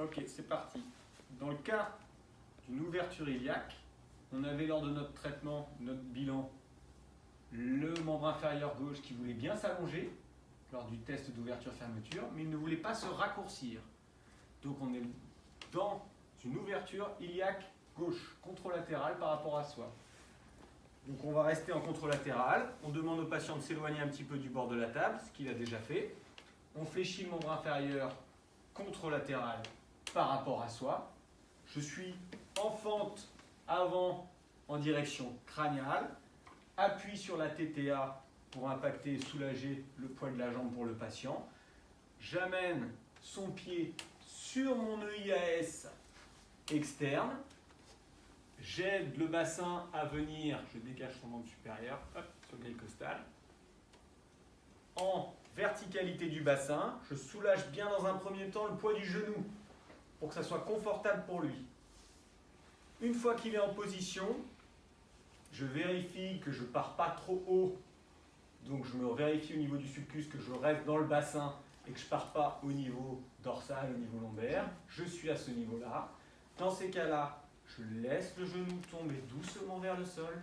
Ok, c'est parti. Dans le cas d'une ouverture iliaque, on avait lors de notre traitement, notre bilan, le membre inférieur gauche qui voulait bien s'allonger lors du test d'ouverture-fermeture, mais il ne voulait pas se raccourcir. Donc on est dans une ouverture iliaque gauche, contralatérale par rapport à soi. Donc on va rester en contralatéral. On demande au patient de s'éloigner un petit peu du bord de la table, ce qu'il a déjà fait. On fléchit le membre inférieur contralatéral par rapport à soi. Je suis en fente avant en direction crâniale. Appui sur la TTA pour impacter et soulager le poids de la jambe pour le patient. J'amène son pied sur mon EIAS externe. J'aide le bassin à venir, je dégage son membre supérieur, hop, sur le grille costal. En verticalité du bassin, je soulage bien dans un premier temps le poids du genou pour que ça soit confortable pour lui. Une fois qu'il est en position, je vérifie que je ne pars pas trop haut. Donc je me vérifie au niveau du sulcus que je reste dans le bassin et que je ne pars pas au niveau dorsal, au niveau lombaire. Je suis à ce niveau-là. Dans ces cas-là, je laisse le genou tomber doucement vers le sol.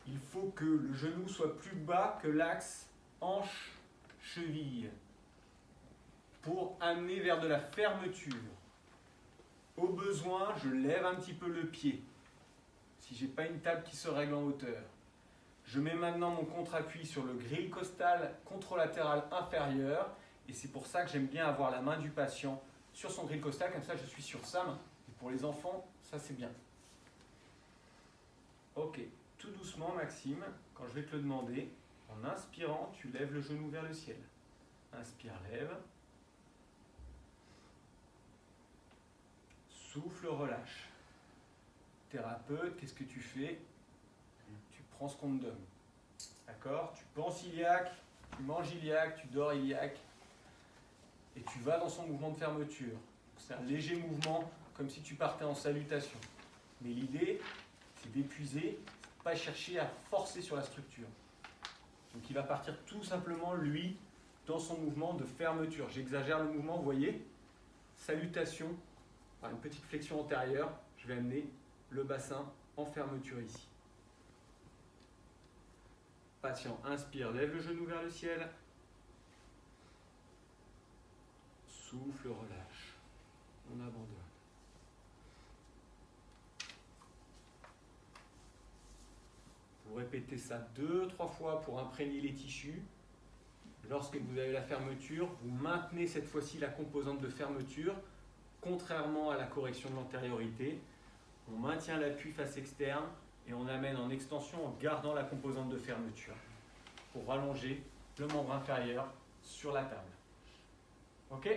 Il faut que le genou soit plus bas que l'axe hanche-cheville pour amener vers de la fermeture. Au besoin, je lève un petit peu le pied si je n'ai pas une table qui se règle en hauteur. Je mets maintenant mon contre-appui sur le grille costal contralatéral inférieur et c'est pour ça que j'aime bien avoir la main du patient sur son grille costal, comme ça je suis sur sa main. Et pour les enfants, ça c'est bien. Ok, tout doucement Maxime, quand je vais te le demander, en inspirant, tu lèves le genou vers le ciel. Inspire, lève. Souffle, relâche. Thérapeute, qu'est-ce que tu fais? Tu prends ce qu'on te donne. D'accord? Tu penses iliaque, tu manges iliaque, tu dors iliaque. Et tu vas dans son mouvement de fermeture. C'est un léger mouvement, comme si tu partais en salutation. Mais l'idée, c'est d'épuiser, pas chercher à forcer sur la structure. Donc il va partir tout simplement, lui, dans son mouvement de fermeture. J'exagère le mouvement, vous voyez? Salutation, par une petite flexion antérieure, je vais amener le bassin en fermeture ici. Patient, inspire, lève le genou vers le ciel. Souffle, relâche. On abandonne. Vous répétez ça 2-3 fois pour imprégner les tissus. Lorsque vous avez la fermeture, vous maintenez cette fois-ci la composante de fermeture, contrairement à la correction de l'antériorité. On maintient l'appui face externe et on amène en extension en gardant la composante de fermeture pour rallonger le membre inférieur sur la table. Ok ?